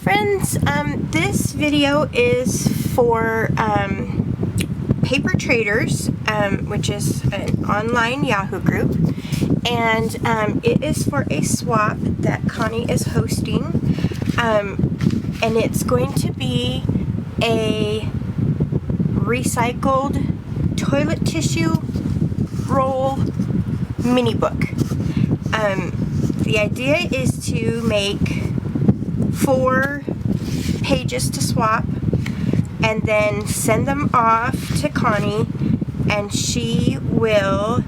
friends, this video is for Paper Traders, which is an online Yahoo group, and it is for a swap that Connie is hosting, and it's going to be a recycled toilet tissue roll mini book. The idea is to make 4 pages to swap and then send them off to Connie, and she will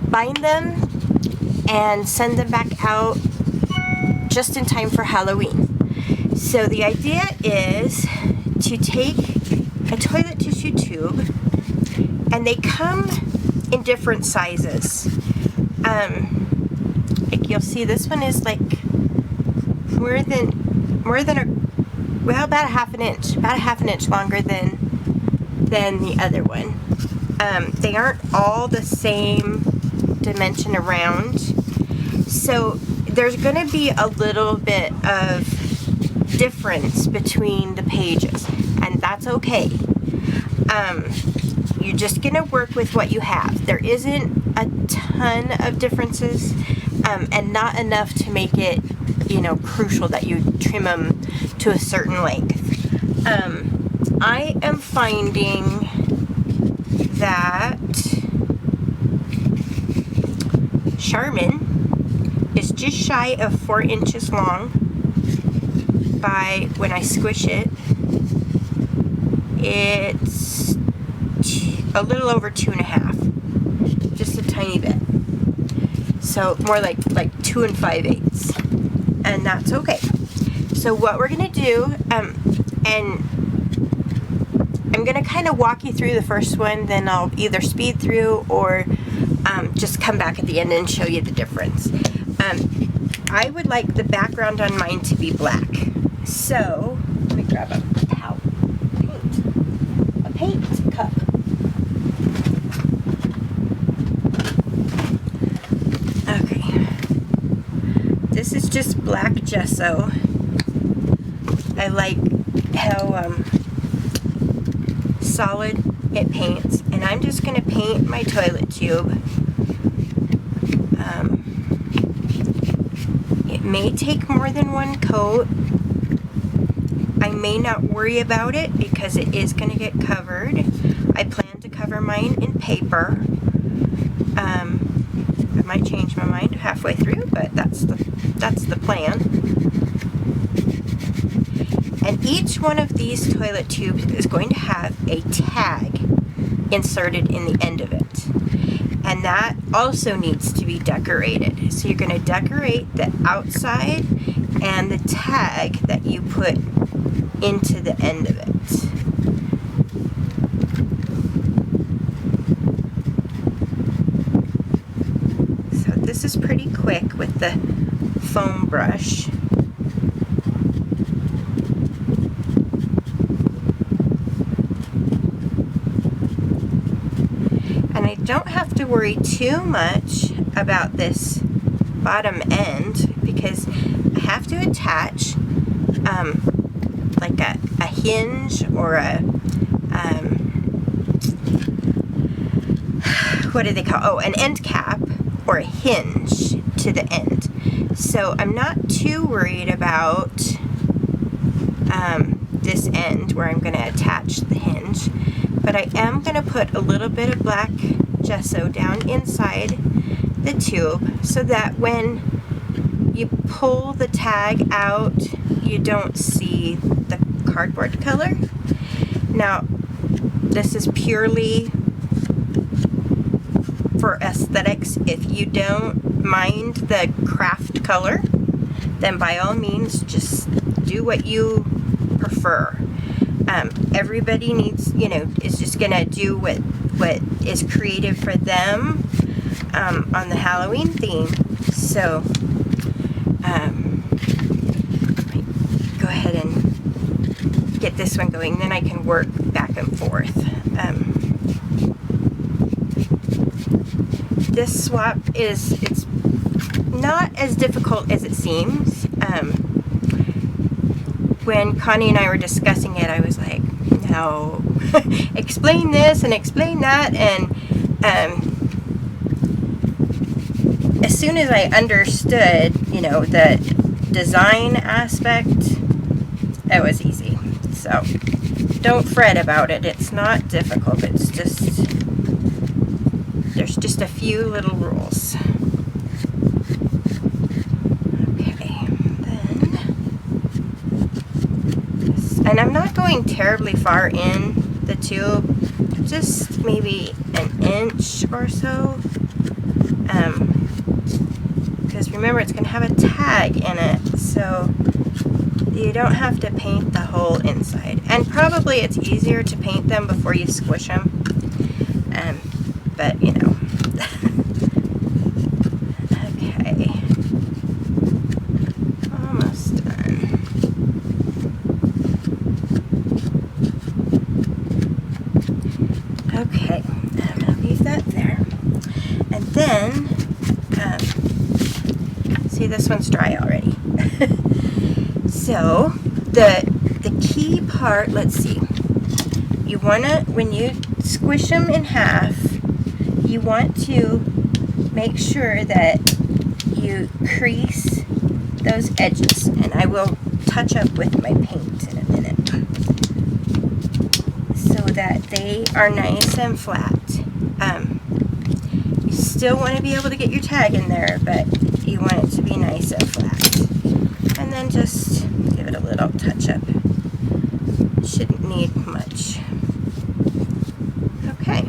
bind them and send them back out just in time for Halloween. So the idea is to take a toilet tissue tube, and they come in different sizes. Like you'll see, this one is like about a half an inch longer than the other one. They aren't all the same dimension around, so there's going to be a little bit of difference between the pages, and that's okay. You're just going to work with what you have. There isn't a ton of differences, and not enough to make it, crucial that you trim them to a certain length. I am finding that Charmin is just shy of 4 inches long by, when I squish it, it's a little over 2.5, just a tiny bit. So more like 2 5/8, and that's okay. So what we're gonna do, and I'm gonna kind of walk you through the first one, then I'll either speed through or just come back at the end and show you the difference. I would like the background on mine to be black. So let me grab a towel, a paint cup. Okay, this is just black gesso. I like how solid it paints, and I'm just going to paint my toilet tube. It may take more than one coat. I may not worry about it because it is going to get covered. I plan to cover mine in paper. I might change my mind halfway through, but that's the plan. And each one of these toilet tubes is going to have a tag inserted in the end of it. And that also needs to be decorated. So you're going to decorate the outside and the tag that you put into the end of it. So this is pretty quick with the foam brush. And I don't have to worry too much about this bottom end because I have to attach like a hinge or a what do they call? Oh, an end cap or a hinge to the end. So I'm not too worried about this end where I'm going to attach the hinge, but I am going to put a little bit of black gesso down inside the tube so that when you pull the tag out, you don't see the cardboard color. Now, this is purely for aesthetics. If you don't mind the craft color, then by all means just do what you prefer. Everybody needs, is just gonna do what is creative for them on the Halloween theme. So go ahead and get this one going, then I can work back and forth. This swap it's not as difficult as it seems. when Connie and I were discussing it, I was like, no, explain this and explain that. And as soon as I understood, you know, the design aspect, it was easy. So don't fret about it. It's not difficult. It's just, there's just a few little rules. Okay, then, and I'm not going terribly far in the tube, just maybe an inch or so. Because remember, it's going to have a tag in it, so you don't have to paint the whole inside. And probably it's easier to paint them before you squish them. But, you know. Okay. Almost done. Okay. I'm going to leave that there. And then, see, this one's dry already. So, the key part, let's see, you want to, when you squish them in half, you want to make sure that you crease those edges, and I will touch up with my paint in a minute, so that they are nice and flat. You still want to be able to get your tag in there, but you want it to be nice and flat. And then just give it a little touch up. Shouldn't need much. Okay.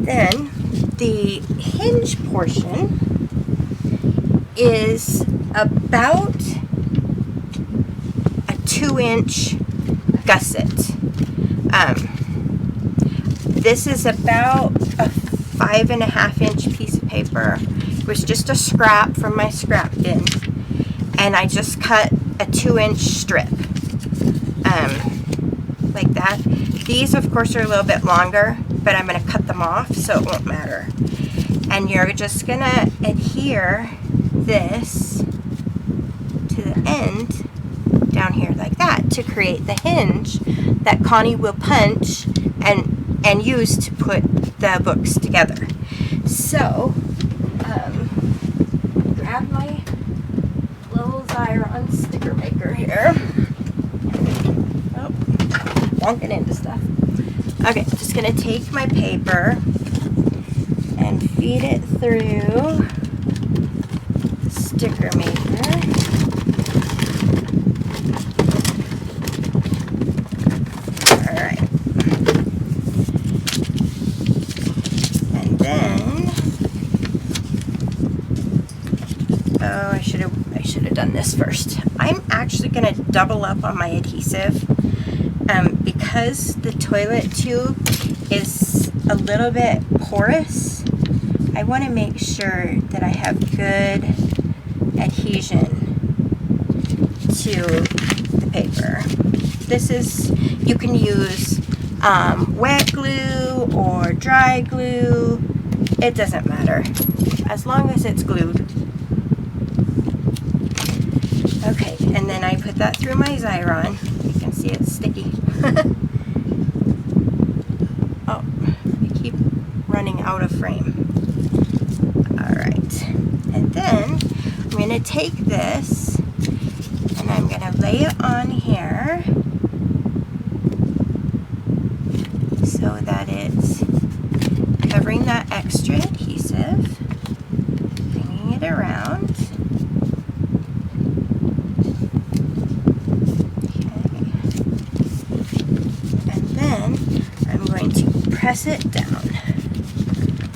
Then the hinge portion is about a 2-inch gusset. This is about a 5.5-inch piece of paper. It was just a scrap from my scrap bin, and I just cut a 2-inch strip, like that. These, of course, are a little bit longer, but I'm going to cut them off so it won't matter. And you're just going to adhere this to the end down here like that to create the hinge that Connie will punch and use to put the books together. So, grab my little Xyron sticker maker here. Oh, wonking into stuff. Okay, I'm just going to take my paper and feed it through the sticker maker. Alright. And then, oh, I should have done this first. I'm actually going to double up on my adhesive because the toilet tube is a little bit porous. I want to make sure that I have good adhesion to the paper. This is, you can use wet glue or dry glue. It doesn't matter as long as it's glued. Okay, and then I put that through my Xyron. You can see it's sticky. Oh, I keep running out of frame. Alright, and then I'm going to take this and I'm going to lay it on here so that it's covering that extra adhesive, bringing it around. Press it down.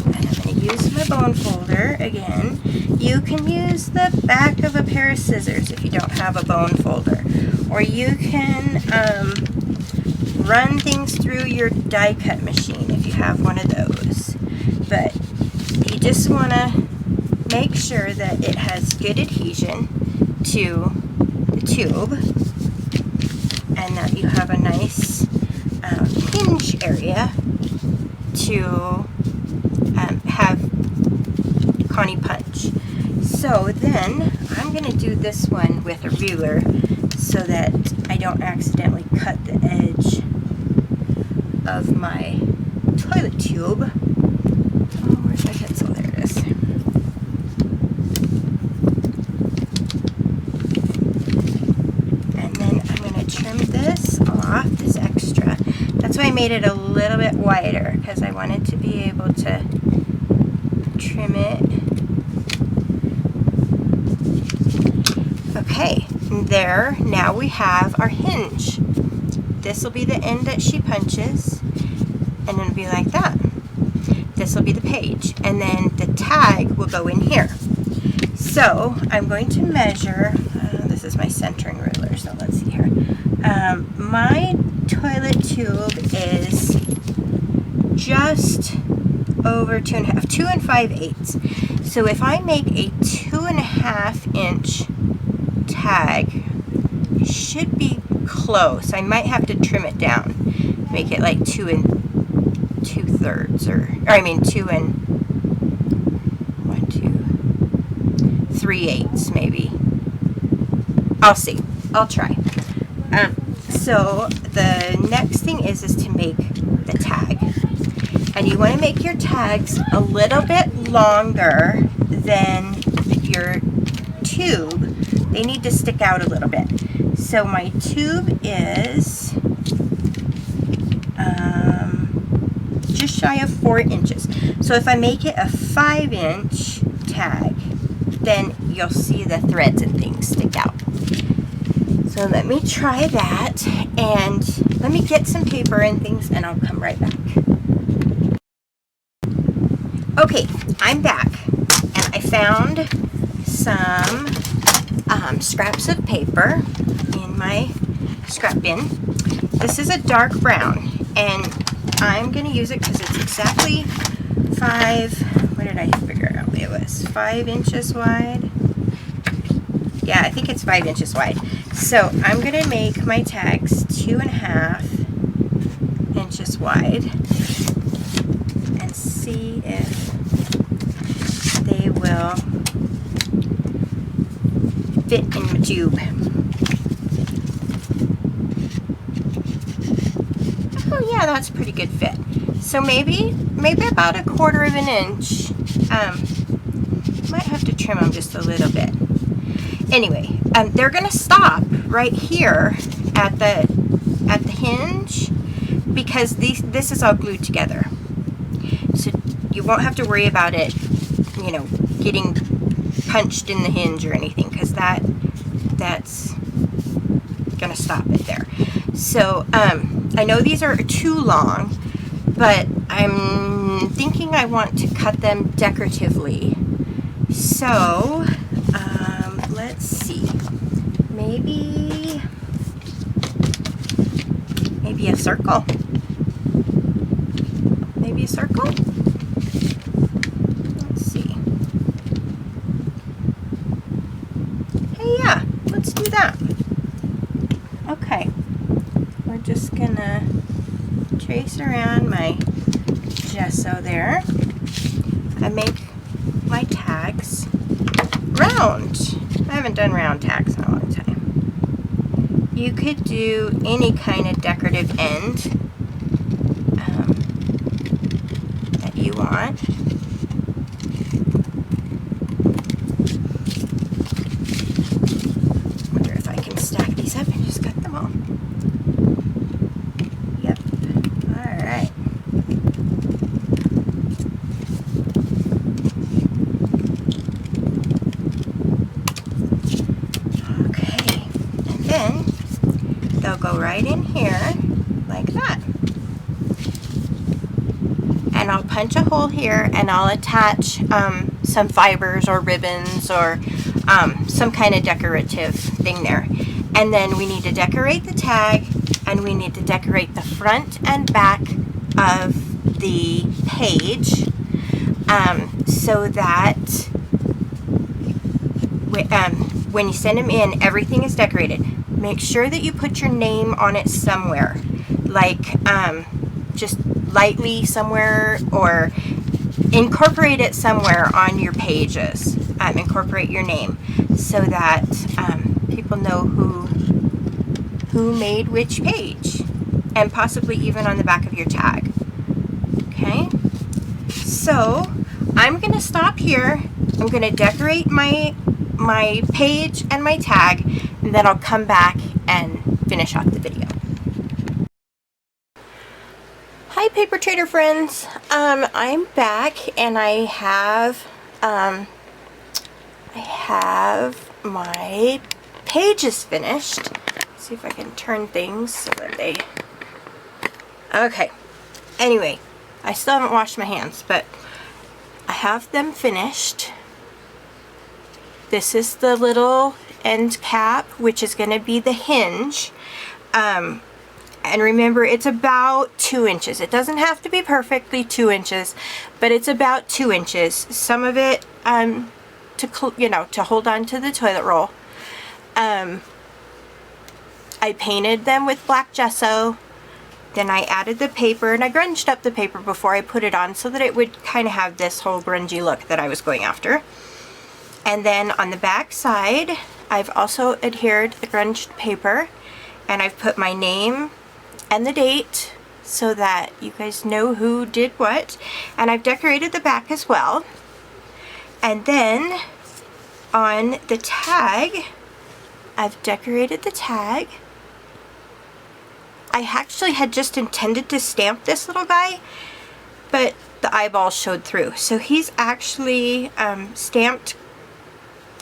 And I'm going to use my bone folder again. You can use the back of a pair of scissors if you don't have a bone folder. Or you can run things through your die cut machine if you have one of those. But you just want to make sure that it has good adhesion to the tube and that you have a nice hinge area to have Connie punch. So then I'm going to do this one with a ruler so so that I don't accidentally cut the edge of my toilet tube. Oh, where's my pencil? There it is. And then I'm going to trim this off, this extra. That's why I made it a little bit wider, because I wanted to be able to trim it. Okay, there, now we have our hinge. This will be the end that she punches, and it'll be like that. This will be the page, and then the tag will go in here. So I'm going to measure, this is my centering ruler, so let's see here. My toilet tube is just over 2.5, 2 5/8. So if I make a 2.5 inch tag, it should be close. I might have to trim it down, make it like 2 2/3, or I mean 2 3/8 maybe. I'll see. I'll try. So the next thing is to make the tag. And you want to make your tags a little bit longer than your tube. They need to stick out a little bit. So my tube is just shy of 4 inches. So if I make it a 5-inch tag, then you'll see the threads and things stick out. So let me try that, and let me get some paper and things, and I'll come right back. Okay, I'm back, and I found some scraps of paper in my scrap bin. This is a dark brown, and I'm going to use it because it's exactly what did I figure out it was? 5 inches wide? Yeah, I think it's 5 inches wide. So I'm going to make my tags 2.5 inches wide and see if they will fit in the tube. Oh yeah, that's a pretty good fit. So maybe about 1/4 inch. Might have to trim them just a little bit. Anyway, they're gonna stop right here at the hinge, because this is all glued together. So you won't have to worry about it, you know, getting punched in the hinge or anything, because that's gonna stop it there. So I know these are too long, but I'm thinking I want to cut them decoratively. So let's see, maybe a circle. Maybe a circle? Let's see. Hey, yeah, let's do that. Okay, we're just gonna trace around my gesso there and make my tags round. I haven't done round tags in a long time. You could do any kind of decorative end that you want. Wonder if I can stack these up and just cut them all. Yep. Alright. They'll go right in here like that, and I'll punch a hole here, and I'll attach some fibers or ribbons or some kind of decorative thing there. And then we need to decorate the tag, and we need to decorate the front and back of the page, so that when you send them in, everything is decorated. Make sure that you put your name on it somewhere, like just lightly somewhere, or incorporate it somewhere on your pages. Incorporate your name so that people know who who made which page, and possibly even on the back of your tag. Okay, so I'm gonna stop here. I'm gonna decorate my page and my tag, and then I'll come back and finish off the video. Hi Paper Trader friends, I'm back, and I have my pages finished. Let's see if I can turn things so that they... Okay, anyway, I still haven't washed my hands, but I have them finished. This is the little end cap, which is going to be the hinge. And remember, it's about 2 inches. It doesn't have to be perfectly 2 inches, but it's about 2 inches. Some of it, to hold on to the toilet roll. I painted them with black gesso. Then I added the paper, and I grunged up the paper before I put it on so that it would kind of have this whole grungy look that I was going after. And then on the back side, I've also adhered the grunged paper, and I've put my name and the date so that you guys know who did what. And I've decorated the back as well. And then on the tag, I've decorated the tag. I actually had just intended to stamp this little guy, but the eyeballs showed through. So he's actually stamped,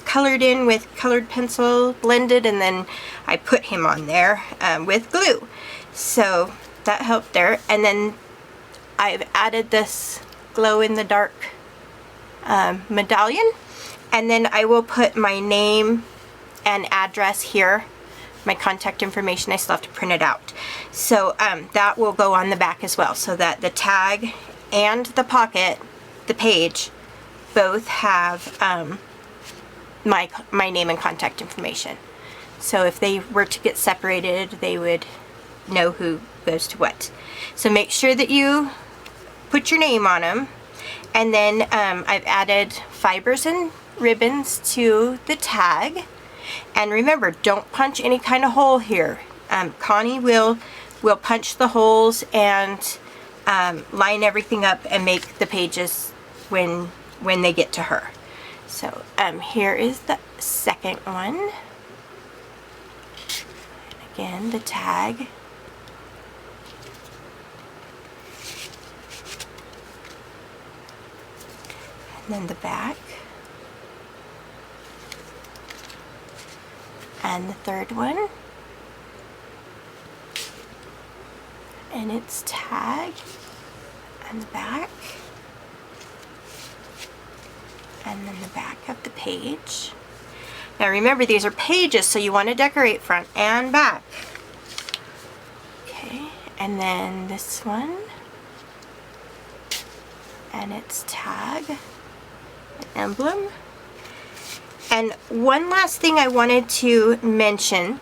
colored in with colored pencil, blended, and then I put him on there with glue. So that helped there. And then I've added this glow-in-the-dark medallion, and then I will put my name and address here, my contact information. I still have to print it out. So that will go on the back as well, so that the tag and the pocket, the page, both have my name and contact information. So if they were to get separated, they would know who goes to what. So make sure that you put your name on them. And then I've added fibers and ribbons to the tag. And remember, don't punch any kind of hole here. Connie will punch the holes and line everything up and make the pages when they get to her. So here is the second one. And again, the tag. And then the back. And the third one. And its tag. And the back. And then the back of the page. Now remember, these are pages, so you want to decorate front and back. Okay, and then this one. And its tag. An emblem. And one last thing I wanted to mention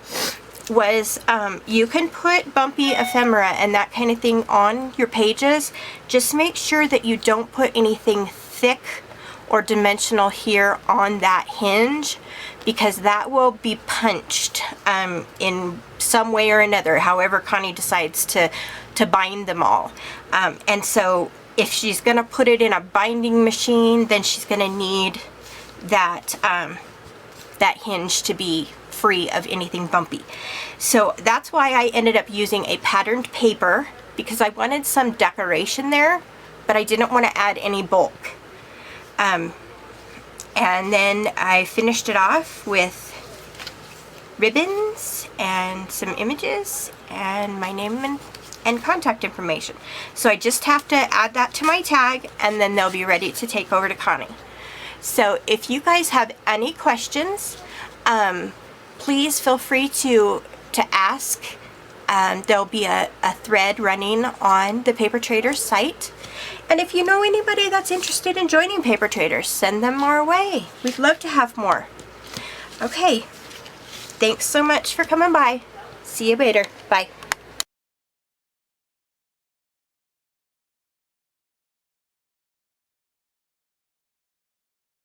was you can put bumpy ephemera and that kind of thing on your pages. Just make sure that you don't put anything thick or dimensional here on that hinge, because that will be punched in some way or another, however Connie decides to bind them all. And so if she's going to put it in a binding machine, then she's going to need that that hinge to be free of anything bumpy. So that's why I ended up using a patterned paper, because I wanted some decoration there, but I didn't want to add any bulk. And then I finished it off with ribbons and some images and my name and contact information. So I just have to add that to my tag, and then they'll be ready to take over to Connie. So if you guys have any questions, please feel free to ask. There'll be a thread running on the Paper Traders site. And if you know anybody that's interested in joining Paper Traders, send them our way. We'd love to have more. Okay, thanks so much for coming by. See you later. Bye.